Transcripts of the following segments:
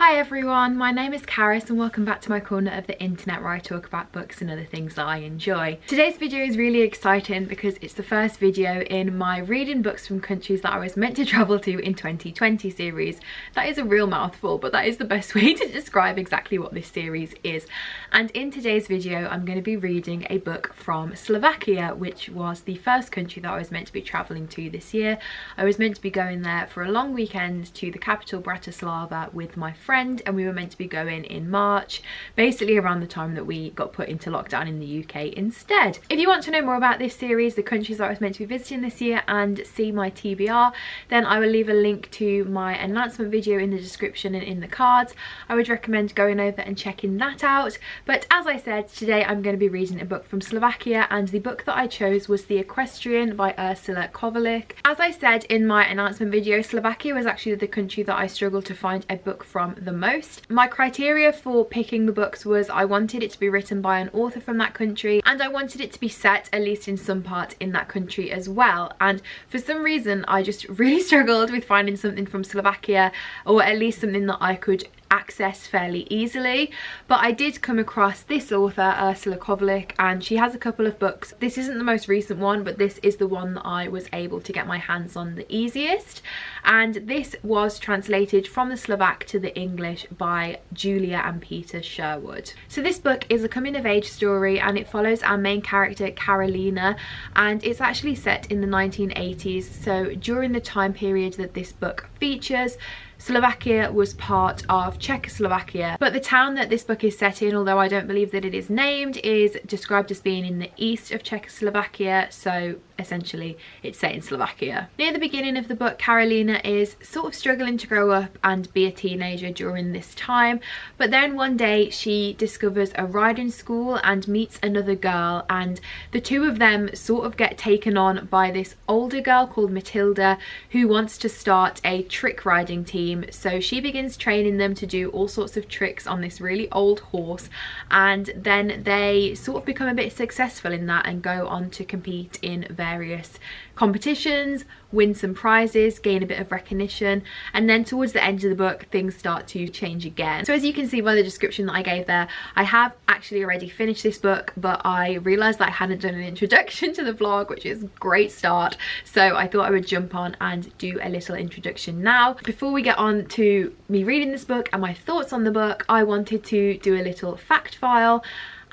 Hi everyone, my name is Karis and welcome back to my corner of the internet where I talk about books and other things that I enjoy. Today's video is really exciting because it's the first video in my reading books from countries that I was meant to travel to in 2020 series. That is a real mouthful, but that is the best way to describe exactly what this series is. And in today's video I'm going to be reading a book from Slovakia, which was the first country that I was meant to be travelling to this year. I was meant to be going there for a long weekend to the capital Bratislava with my friend, and we were meant to be going in March, basically around the time that we got put into lockdown in the UK instead. If you want to know more about this series, the countries that I was meant to be visiting this year, and see my TBR, then I will leave a link to my announcement video in the description and in the cards. I would recommend going over and checking that out. But as I said, today I'm going to be reading a book from Slovakia, and the book that I chose was The Equestrian by Ursula Kovalyk. As I said in my announcement video, Slovakia was actually the country that I struggled to find a book from the most. My criteria for picking the books was I wanted it to be written by an author from that country, and I wanted it to be set at least in some part in that country as well. And for some reason I just really struggled with finding something from Slovakia, or at least something that I could access fairly easily. But I did come across this author, Ursula Kovalyk, and she has a couple of books. This isn't the most recent one, but this is the one that I was able to get my hands on the easiest, and this was translated from the Slovak to the English by Julia and Peter Sherwood. So this book is a coming of age story, and it follows our main character Karolina, and it's actually set in the 1980s. So during the time period that this book features, Slovakia was part of Czechoslovakia, but the town that this book is set in, although I don't believe that it is named, is described as being in the east of Czechoslovakia, so essentially it's set in Slovakia. Near the beginning of the book, Karolina is sort of struggling to grow up and be a teenager during this time, but then one day she discovers a riding school and meets another girl, and the two of them sort of get taken on by this older girl called Matilda, who wants to start a trick riding team. So she begins training them to do all sorts of tricks on this really old horse, and then they sort of become a bit successful in that and go on to compete in various competitions, win some prizes, gain a bit of recognition, and then towards the end of the book things start to change again. So as you can see by the description that I gave there, I have actually already finished this book, but I realised that I hadn't done an introduction to the vlog, which is a great start, so I thought I would jump on and do a little introduction now. Before we get on to me reading this book and my thoughts on the book, I wanted to do a little fact file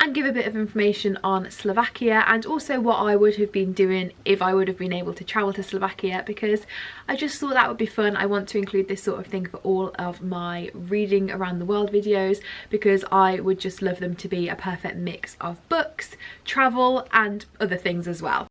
and give a bit of information on Slovakia, and also what I would have been doing if I would have been able to travel to Slovakia, because I just thought that would be fun. I want to include this sort of thing for all of my reading around the world videos, because I would just love them to be a perfect mix of books, travel and other things as well.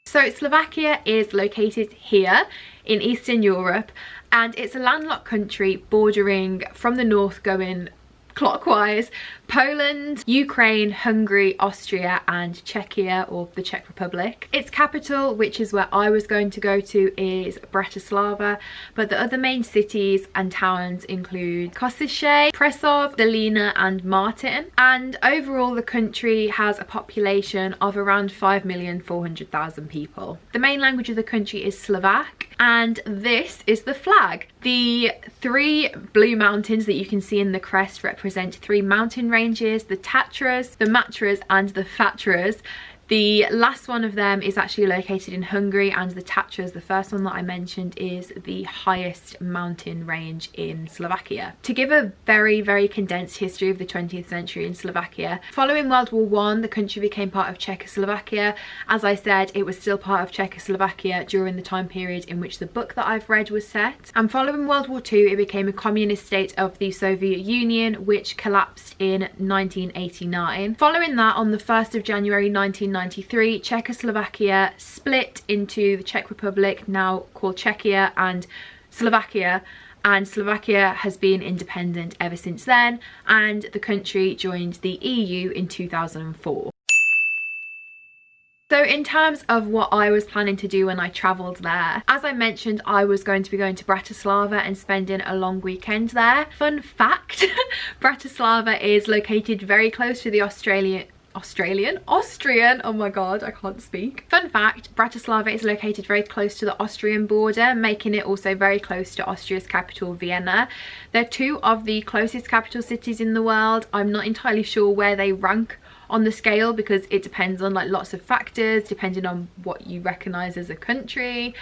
So Slovakia is located here in Eastern Europe, and it's a landlocked country bordering from the north going clockwise Poland, Ukraine, Hungary, Austria and Czechia, or the Czech Republic. Its capital, which is where I was going to go to, is Bratislava, but the other main cities and towns include Košice, Prešov, Delina and Martin. And overall the country has a population of around 5,400,000 people. The main language of the country is Slovak, and this is the flag. The three blue mountains that you can see in the crest represent three mountain ranges: the Tatras, the Matras and the Fatras. The last one of them is actually located in Hungary, and the Tatras, the first one that I mentioned, is the highest mountain range in Slovakia. To give a very condensed history of the 20th century in Slovakia, following World War I, the country became part of Czechoslovakia. As I said, it was still part of Czechoslovakia during the time period in which the book that I've read was set. And following World War II, it became a communist state of the Soviet Union, which collapsed in 1989. Following that, on the 1st of January 1993, Czechoslovakia split into the Czech Republic, now called Czechia, and Slovakia, and Slovakia has been independent ever since then, and the country joined the EU in 2004. So in terms of what I was planning to do when I travelled there, as I mentioned, I was going to be going to Bratislava and spending a long weekend there. Fun fact, Bratislava is located very close to the Austrian, oh my god, I can't speak. Fun fact, Bratislava is located very close to the Austrian border, making it also very close to Austria's capital, Vienna. They're two of the closest capital cities in the world. I'm not entirely sure where they rank on the scale because it depends on like lots of factors, depending on what you recognize as a country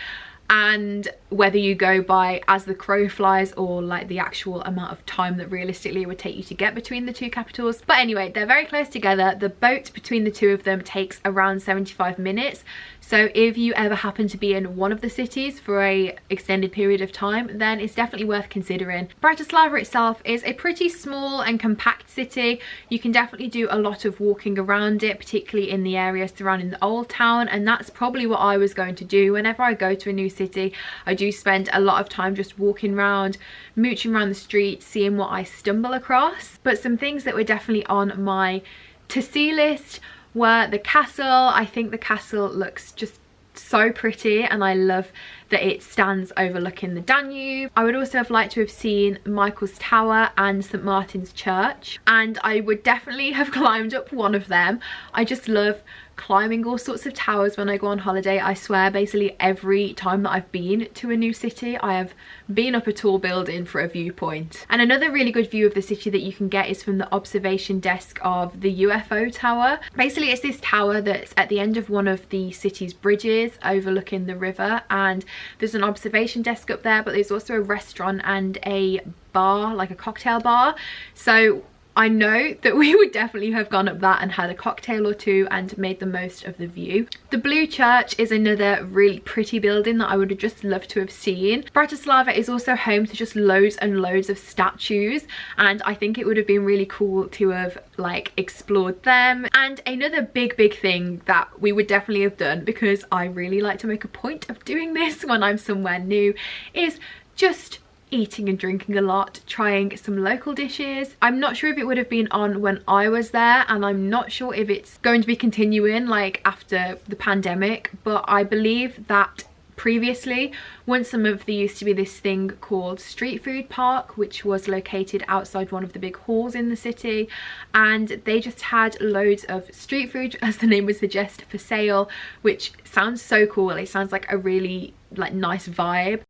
and whether you go by as the crow flies or like the actual amount of time that realistically it would take you to get between the two capitals. But anyway, they're very close together. The boat between the two of them takes around 75 minutes. So if you ever happen to be in one of the cities for a extended period of time, then it's definitely worth considering. Bratislava itself is a pretty small and compact city. You can definitely do a lot of walking around it, particularly in the area surrounding the old town, and that's probably what I was going to do. Whenever I go to a new city, I do spend a lot of time just walking around, mooching around the streets, seeing what I stumble across. But some things that were definitely on my to-see list were the castle. I think the castle looks just so pretty and I love that it stands overlooking the Danube. I would also have liked to have seen Michael's Tower and St Martin's Church, and I would definitely have climbed up one of them. I just love climbing all sorts of towers when I go on holiday. I swear basically every time that I've been to a new city, I have been up a tall building for a viewpoint. And another really good view of the city that you can get is from the observation desk of the UFO tower. Basically it's this tower that's at the end of one of the city's bridges overlooking the river, and there's an observation desk up there, but there's also a restaurant and a bar, like a cocktail bar. So I know that we would definitely have gone up that and had a cocktail or two and made the most of the view. The Blue Church is another really pretty building that I would have just loved to have seen. Bratislava is also home to just loads and loads of statues, and I think it would have been really cool to have like explored them. And another big thing that we would definitely have done, because I really like to make a point of doing this when I'm somewhere new, is just eating and drinking a lot, trying some local dishes. I'm not sure if it would have been on when I was there, and I'm not sure if it's going to be continuing like after the pandemic, but I believe that previously once a month there used to be this thing called Street Food Park, which was located outside one of the big halls in the city, and they just had loads of street food, as the name would suggest, for sale, which sounds so cool. It sounds like a really like nice vibe.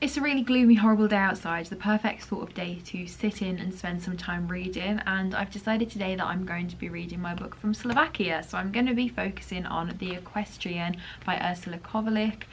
It's a really gloomy, horrible day outside, the perfect sort of day to sit in and spend some time reading, and I've decided today that I'm going to be reading my book from Slovakia. So I'm going to be focusing on The Equestrian by Ursula Kovalyk.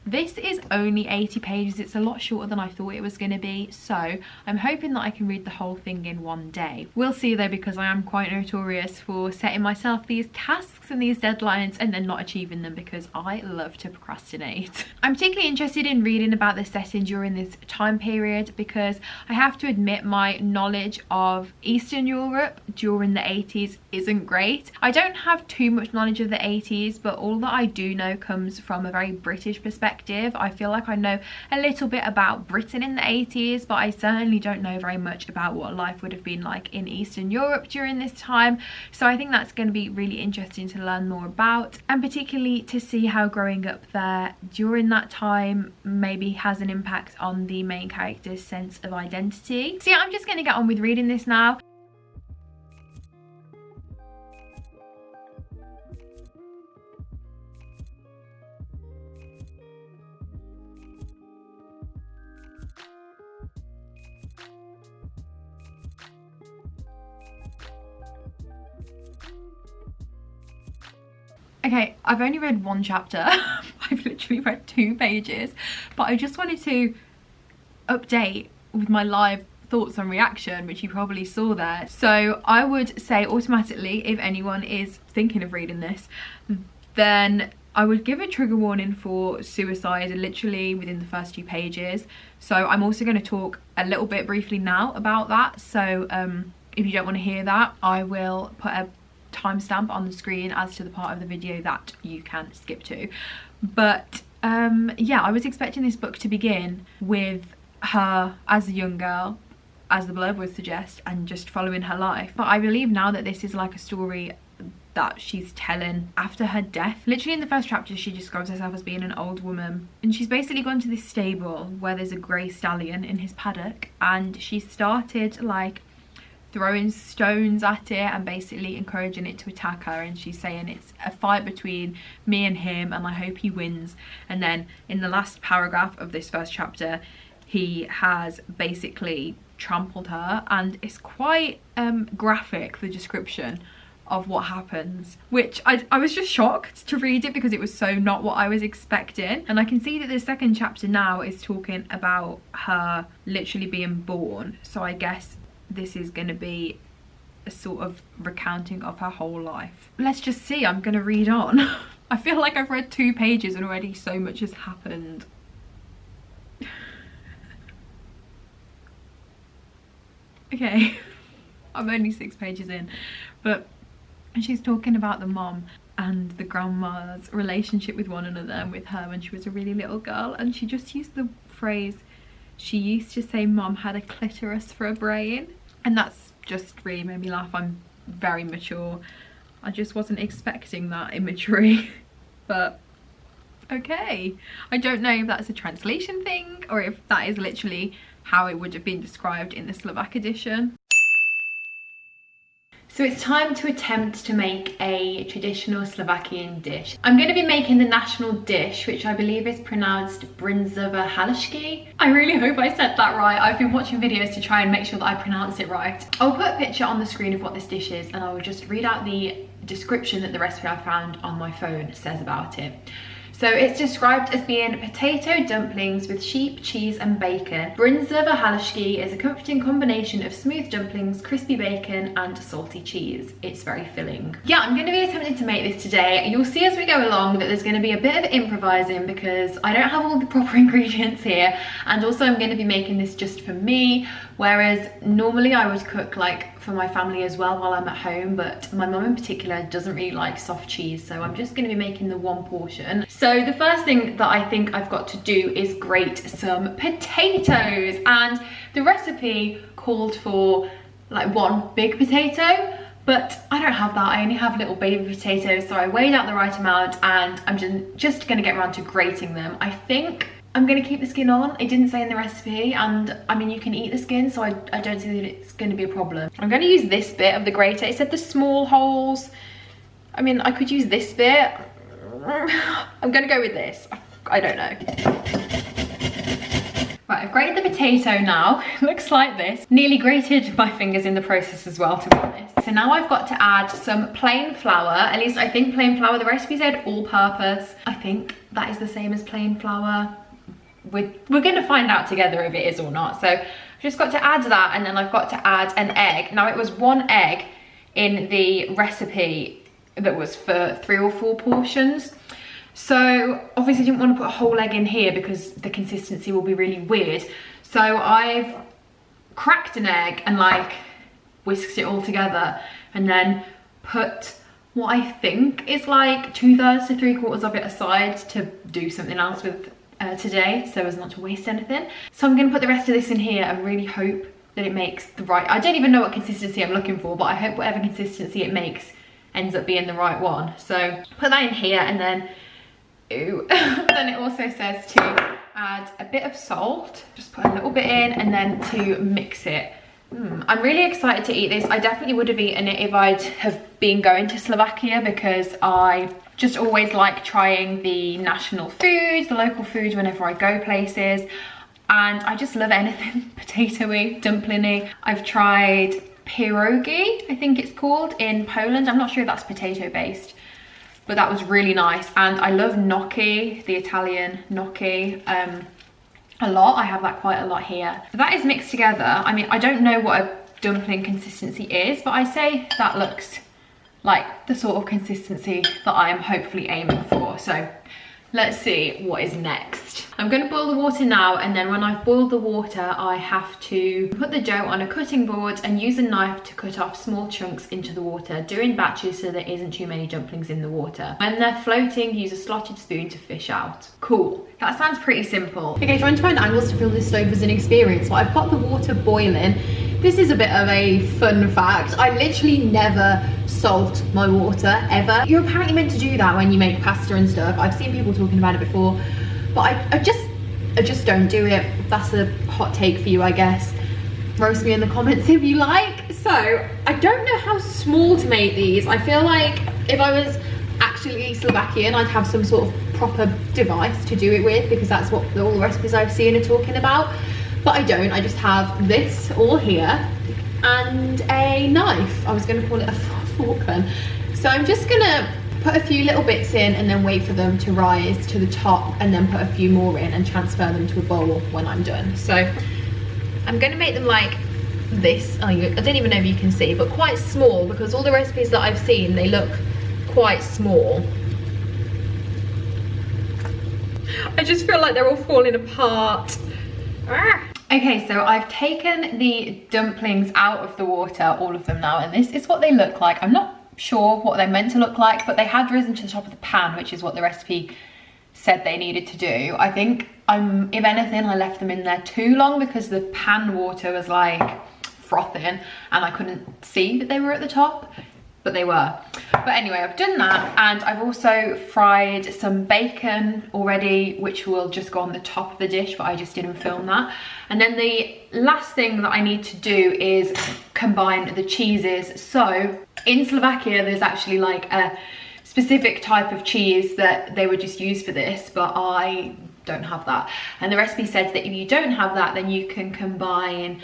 This is only 80 pages, it's a lot shorter than I thought it was going to be, so I'm hoping that I can read the whole thing in one day. We'll see though, because I am quite notorious for setting myself these tasks and these deadlines and then not achieving them, because I love to procrastinate. I'm particularly interested in reading about the setting during this time period because I have to admit my knowledge of Eastern Europe during the 80s isn't great. I don't have too much knowledge of the 80s, but all that I do know comes from a very British perspective. I feel like I know a little bit about Britain in the 80s, but I certainly don't know very much about what life would have been like in Eastern Europe during this time. So I think that's going to be really interesting to learn more about, and particularly to see how growing up there during that time maybe has an impact on the main character's sense of identity. So yeah, I'm just going to get on with reading this now. Okay, I've only read one chapter. I've literally read 2 pages, but I just wanted to update with my live thoughts and reaction, which you probably saw there. So I would say automatically, if anyone is thinking of reading this, then I would give a trigger warning for suicide literally within the first few pages. So I'm also going to talk a little bit briefly now about that. So if you don't want to hear that, I will put a timestamp on the screen as to the part of the video that you can skip to. But yeah, I was expecting this book to begin with her as a young girl, as the blurb would suggest, and just following her life. But I believe now that this is like a story that she's telling after her death. Literally in the first chapter she describes herself as being an old woman, and she's basically gone to this stable where there's a grey stallion in his paddock, and she started like throwing stones at it and basically encouraging it to attack her, and she's saying it's a fight between me and him and I hope he wins. And then in the last paragraph of this first chapter, he has basically trampled her, and it's quite graphic, the description of what happens, which I was just shocked to read it because it was so not what I was expecting. And I can see that the second chapter now is talking about her literally being born, so I guess this is going to be a sort of recounting of her whole life. Let's just see. I'm going to read on. I feel like I've read 2 pages and already so much has happened. Okay, I'm only 6 pages in, but she's talking about the mom and the grandma's relationship with one another and with her when she was a really little girl, and she just used the phrase, she used to say mom had a clitoris for a brain, and that's just really made me laugh. I'm very mature. I just wasn't expecting that imagery, but okay. I don't know if that's a translation thing or if that is literally how it would have been described in the Slovak edition. So it's time to attempt to make a traditional Slovakian dish. I'm going to be making the national dish, which I believe is pronounced bryndzové halušky. I really hope I said that right. I've been watching videos to try and make sure that I pronounce it right. I'll put a picture on the screen of what this dish is, and I will just read out the description that the recipe I found on my phone says about it. So it's described as being potato dumplings with sheep, cheese and bacon. Bryndzové halušky is a comforting combination of smooth dumplings, crispy bacon and salty cheese. It's very filling. Yeah, I'm going to be attempting to make this today. You'll see as we go along that there's going to be a bit of improvising because I don't have all the proper ingredients here, and also I'm going to be making this just for me, whereas normally I would cook like for my family as well while I'm at home, but my mum in particular doesn't really like soft cheese, so I'm just going to be making the one portion. So the first thing that I think I've got to do is grate some potatoes, and the recipe called for like 1 big potato, but I don't have that. I only have little baby potatoes, so I weighed out the right amount and I'm just going to get around to grating them. I think I'm going to keep the skin on. It didn't say in the recipe, and I mean you can eat the skin, so I don't see that it's going to be a problem. I'm going to use this bit of the grater. It said the small holes. I mean, I could use this bit. I'm going to go with this. I don't know. Right, I've grated the potato now. It looks like this. Nearly grated my fingers in the process as well, to be honest. So now I've got to add some plain flour. At least I think plain flour. The recipe said all purpose. I think that is the same as plain flour. We're going to find out together if it is or not. So I've just got to add that, and then I've got to add an egg. Now it was 1 egg in the recipe that was for 3 or 4 portions. So obviously I didn't want to put a whole egg in here because the consistency will be really weird. So I've cracked an egg and like whisked it all together, and then put what I think is like 2/3 to 3/4 of it aside to do something else with today, so as not to waste anything. So I'm going to put the rest of this in here and really hope that it makes the right, I don't even know what consistency I'm looking for, but I hope whatever consistency it makes ends up being the right one. So put that in here, and then then it also says to add a bit of salt, just put a little bit in, and then to mix it. I'm really excited to eat this. I definitely would have eaten it if I'd have been going to Slovakia, because I just always like trying the national foods, the local foods whenever I go places, and I just love anything potato-y, dumpling-y. I've tried pierogi, I think it's called, in Poland. I'm not sure if that's potato based, but that was really nice. And I love gnocchi, the Italian gnocchi, a lot. I have that quite a lot here. So that is mixed together. I mean, I don't know what a dumpling consistency is, but I say that looks like the sort of consistency that I am hopefully aiming for. So let's see what is next. I'm going to boil the water now, and then when I've boiled the water, I have to put the dough on a cutting board and use a knife to cut off small chunks into the water. Do in batches so there isn't too many dumplings in the water. When they're floating, use a slotted spoon to fish out. Cool. That sounds pretty simple. Okay, trying to find angles to feel this stove as an experience. Well, I've got the water boiling. This is a bit of a fun fact. I literally never salt my water, ever. You're apparently meant to do that when you make pasta and stuff. I've seen people talking about it before, but I just don't do it. That's a hot take for you, I guess. roast me in the comments if you like. So I don't know how small to make these. I feel like if I was actually Slovakian, I'd have some sort of proper device to do it with, because that's what all the recipes I've seen are talking about. But I don't. I just have this all here and a knife. I was going to call it a fork gun. So I'm just going to put a few little bits in and then wait for them to rise to the top, and then put a few more in and transfer them to a bowl when I'm done. So I'm going to make them like this. I don't even know if you can see, but quite small, because all the recipes that I've seen, they look quite small. I just feel like they're all falling apart. Okay, so I've taken the dumplings out of the water, all of them now, and this is what they look like. I'm not sure what they're meant to look like, but they had risen to the top of the pan, which is what the recipe said they needed to do. I think if anything, I left them in there too long, because the pan water was like frothing and I couldn't see that they were at the top, but they were. But anyway, I've done that, and I've also fried some bacon already, which will just go on the top of the dish, but I just didn't film that. And then the last thing that I need to do is combine the cheeses. So in Slovakia, there's actually like a specific type of cheese that they would just use for this, but I don't have that. And the recipe says that if you don't have that, then you can combine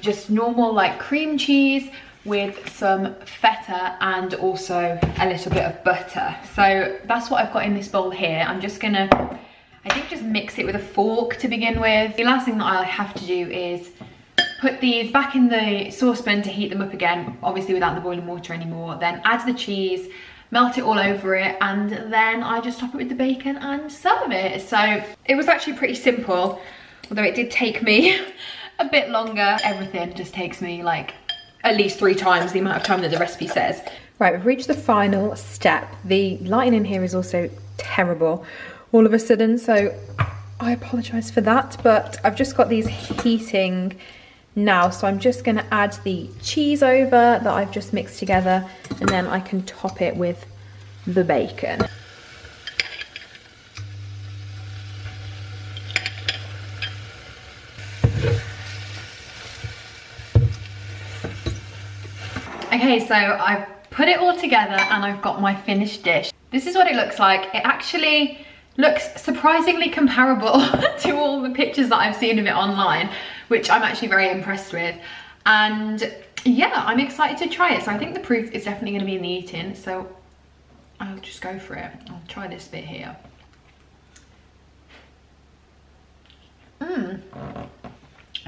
just normal like cream cheese with some feta and also a little bit of butter. So that's what I've got in this bowl here. I'm just gonna, I think, just mix it with a fork to begin with. The last thing that I have to do is put these back in the saucepan to heat them up again, obviously without the boiling water anymore. Then add the cheese, melt it all over it, and then I just top it with the bacon and serve it. So it was actually pretty simple, although it did take me a bit longer. Everything just takes me like at least 3 times the amount of time that the recipe says. Right, we've reached the final step. The lighting in here is also terrible all of a sudden, so I apologise for that, but I've just got these heating now, so I'm just going to add the cheese over that I've just mixed together, and then I can top it with the bacon. Okay, so I've put it all together and I've got my finished dish. This is what it looks like. It actually looks surprisingly comparable to all the pictures that I've seen of it online, which I'm actually very impressed with. And yeah, I'm excited to try it. So I think the proof is definitely going to be in the eating, so I'll just go for it. I'll try this bit here.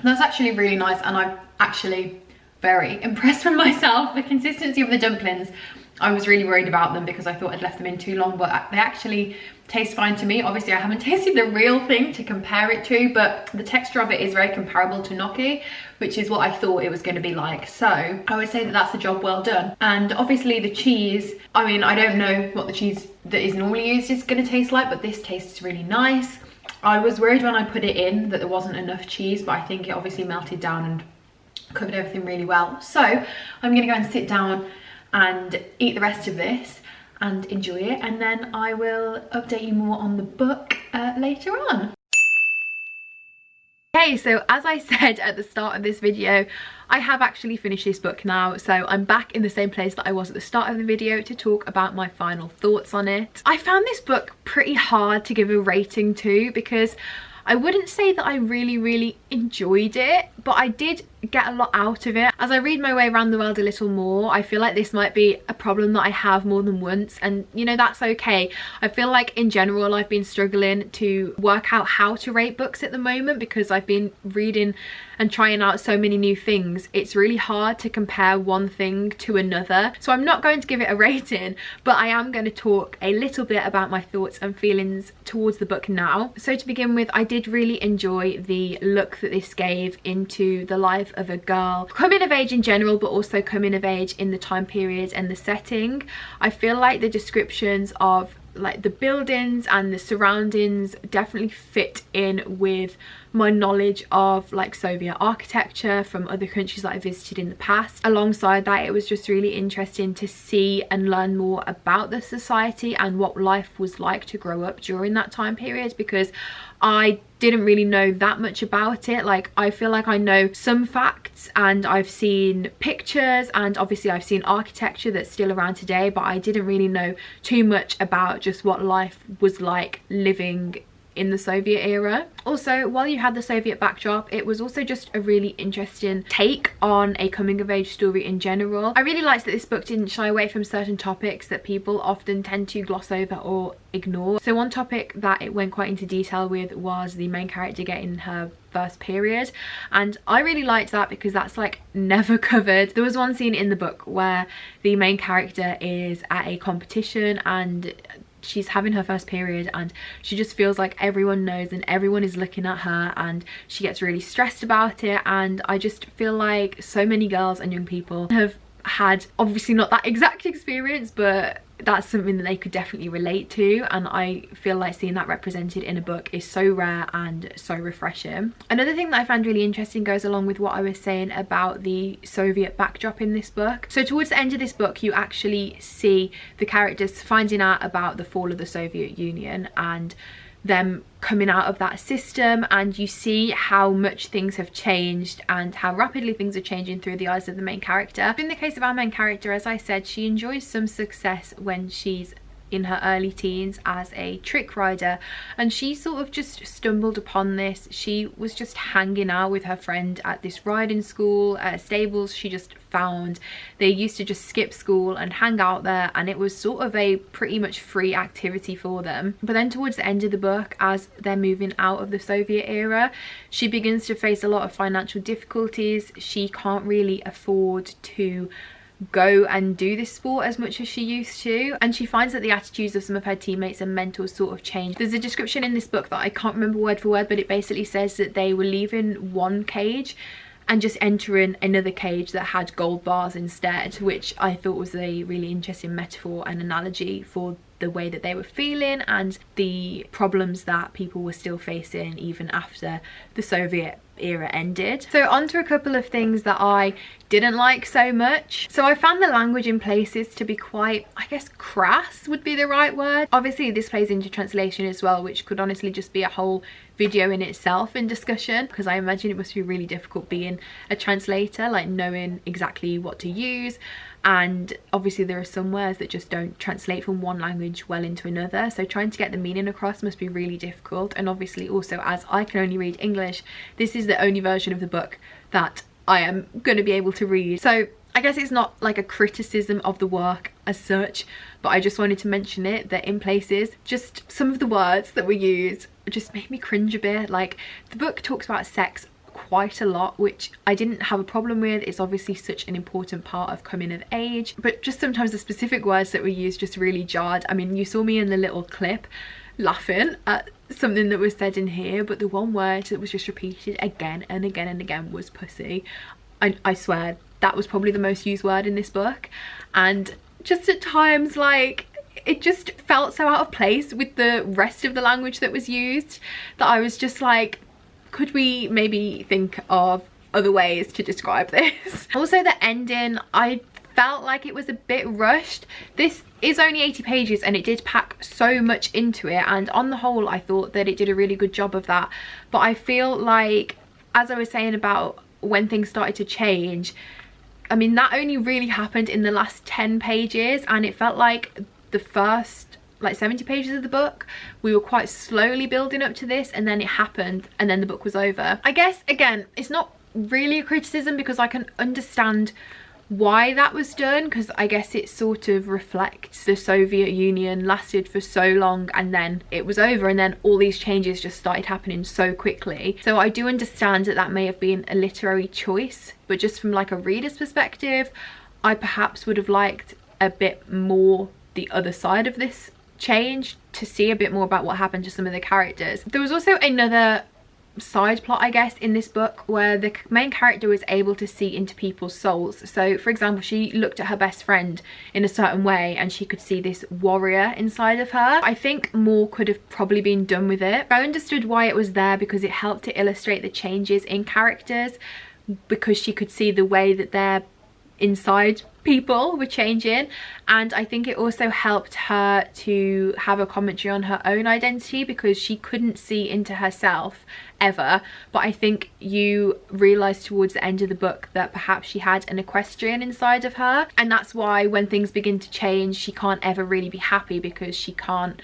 That's actually really nice, and I'm actually very impressed with myself. The consistency of the dumplings, I was really worried about them because I thought I'd left them in too long, but they actually taste fine to me. Obviously I haven't tasted the real thing to compare it to, but the texture of it is very comparable to gnocchi, which is what I thought it was going to be like. So I would say that that's the job well done. And obviously the cheese, I mean, I don't know what the cheese that is normally used is going to taste like, but this tastes really nice. I was worried when I put it in that there wasn't enough cheese, but I think it obviously melted down and covered everything really well. So I'm gonna go and sit down and eat the rest of this and enjoy it, and then I will update you more on the book later on. Okay, so as I said at the start of this video, I have actually finished this book now, so I'm back in the same place that I was at the start of the video to talk about my final thoughts on it. I found this book pretty hard to give a rating to, because I wouldn't say that I really enjoyed it, but I did get a lot out of it. As I read my way around the world a little more, I feel like this might be a problem that I have more than once, and you know, that's okay. I feel like in general I've been struggling to work out how to rate books at the moment, because I've been reading and trying out so many new things. It's really hard to compare one thing to another, so I'm not going to give it a rating, but I am going to talk a little bit about my thoughts and feelings towards the book now. So to begin with, I did really enjoy the look that this gave into the life of a girl, coming of age in general, but also coming of age in the time period and the setting. I feel like the descriptions of like the buildings and the surroundings definitely fit in with my knowledge of like Soviet architecture from other countries that I visited in the past. Alongside that, it was just really interesting to see and learn more about the society and what life was like to grow up during that time period, because I didn't really know that much about it. Like, I feel like I know some facts and I've seen pictures and obviously I've seen architecture that's still around today, but I didn't really know too much about just what life was like living in the Soviet era. Also, while you had the Soviet backdrop, it was also just a really interesting take on a coming of age story in general. I really liked that this book didn't shy away from certain topics that people often tend to gloss over or ignore. So one topic that it went quite into detail with was the main character getting her first period, and I really liked that because that's like never covered. There was one scene in the book where the main character is at a competition and she's having her first period and she just feels like everyone knows and everyone is looking at her, and she gets really stressed about it. And I just feel like so many girls and young people have had, obviously not that exact experience, but that's something that they could definitely relate to, and I feel like seeing that represented in a book is so rare and so refreshing. Another thing that I found really interesting goes along with what I was saying about the Soviet backdrop in this book. So towards the end of this book, you actually see the characters finding out about the fall of the Soviet Union and them coming out of that system, and you see how much things have changed and how rapidly things are changing through the eyes of the main character. In the case of our main character, as I said, she enjoys some success when she's in her early teens as a trick rider, and she sort of just stumbled upon this. She was just hanging out with her friend at this riding school stables. She just found they used to just skip school and hang out there, and it was sort of a pretty much free activity for them. But then towards the end of the book, as they're moving out of the Soviet era, she begins to face a lot of financial difficulties. She can't really afford to go and do this sport as much as she used to, and she finds that the attitudes of some of her teammates and mentors sort of change. There's a description in this book that I can't remember word for word, but it basically says that they were leaving one cage and just entering another cage that had gold bars instead, which I thought was a really interesting metaphor and analogy for the way that they were feeling and the problems that people were still facing even after the Soviet era ended. So on to a couple of things that I didn't like so much. So I found the language in places to be quite, I guess crass would be the right word. Obviously this plays into translation as well, which could honestly just be a whole video in itself in discussion, because I imagine it must be really difficult being a translator, like knowing exactly what to use. And obviously there are some words that just don't translate from one language well into another, so trying to get the meaning across must be really difficult. And obviously also, as I can only read English, this is the only version of the book that I am going to be able to read. So I guess it's not like a criticism of the work as such, but I just wanted to mention it, that in places just some of the words that were used just made me cringe a bit. Like, the book talks about sex quite a lot, which I didn't have a problem with. It's obviously such an important part of coming of age, but just sometimes the specific words that were used just really jarred. I mean, you saw me in the little clip laughing at something that was said in here, but the one word that was just repeated again and again and again was pussy. I swear that was probably the most used word in this book, and just at times, like, it just felt so out of place with the rest of the language that was used that I was just like, could we maybe think of other ways to describe this? Also, the ending, I felt like it was a bit rushed. This is only 80 pages and it did pack so much into it, and on the whole I thought that it did a really good job of that. But I feel like, as I was saying about when things started to change, I mean, that only really happened in the last 10 pages, and it felt like the first like 70 pages of the book we were quite slowly building up to this, and then it happened and then the book was over. I guess again, it's not really a criticism because I can understand why that was done, because I guess it sort of reflects the Soviet Union lasted for so long and then it was over, and then all these changes just started happening so quickly. So I do understand that that may have been a literary choice, but just from like a reader's perspective, I perhaps would have liked a bit more the other side of this change, to see a bit more about what happened to some of the characters. There was also another side plot, I guess, in this book where the main character was able to see into people's souls. So for example, she looked at her best friend in a certain way and she could see this warrior inside of her. I think more could have probably been done with it. I understood why it was there because it helped to illustrate the changes in characters, because she could see the way that their inside people were changing, and I think it also helped her to have a commentary on her own identity because she couldn't see into herself ever. But I think you realise towards the end of the book that perhaps she had an equestrian inside of her, and that's why when things begin to change she can't ever really be happy because she can't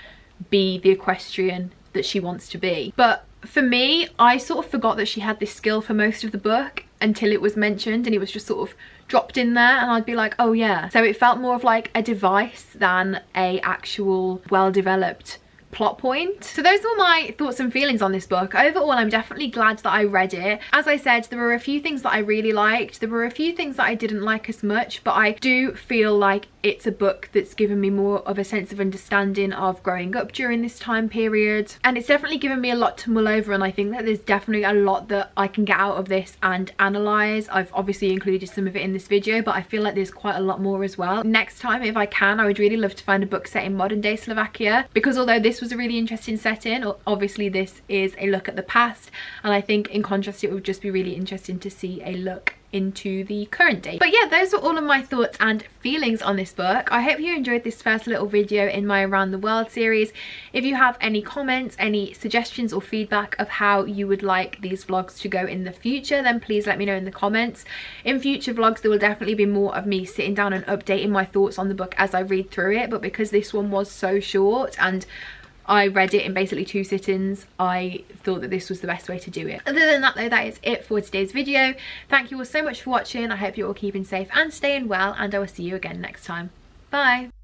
be the equestrian that she wants to be. But for me, I sort of forgot that she had this skill for most of the book until it was mentioned, and it was just sort of dropped in there and I'd be like, oh yeah. So it felt more of like a device than a actual well-developed plot point. So those were my thoughts and feelings on this book. Overall, I'm definitely glad that I read it. As I said, there were a few things that I really liked. There were a few things that I didn't like as much, but I do feel like it's a book that's given me more of a sense of understanding of growing up during this time period, and it's definitely given me a lot to mull over, and I think that there's definitely a lot that I can get out of this and analyse. I've obviously included some of it in this video, but I feel like there's quite a lot more as well. Next time, if I can, I would really love to find a book set in modern day Slovakia, because although this was a really interesting setting, obviously this is a look at the past, and I think in contrast it would just be really interesting to see a look into the current day. But yeah, those are all of my thoughts and feelings on this book. I hope you enjoyed this first little video in my Around the World series. If you have any comments, any suggestions or feedback of how you would like these vlogs to go in the future, then please let me know in the comments. In future vlogs there will definitely be more of me sitting down and updating my thoughts on the book as I read through it, but because this one was so short and I read it in basically 2 sittings, I thought that this was the best way to do it. Other than that though, that is it for today's video. Thank you all so much for watching. I hope you're all keeping safe and staying well, and I will see you again next time. Bye!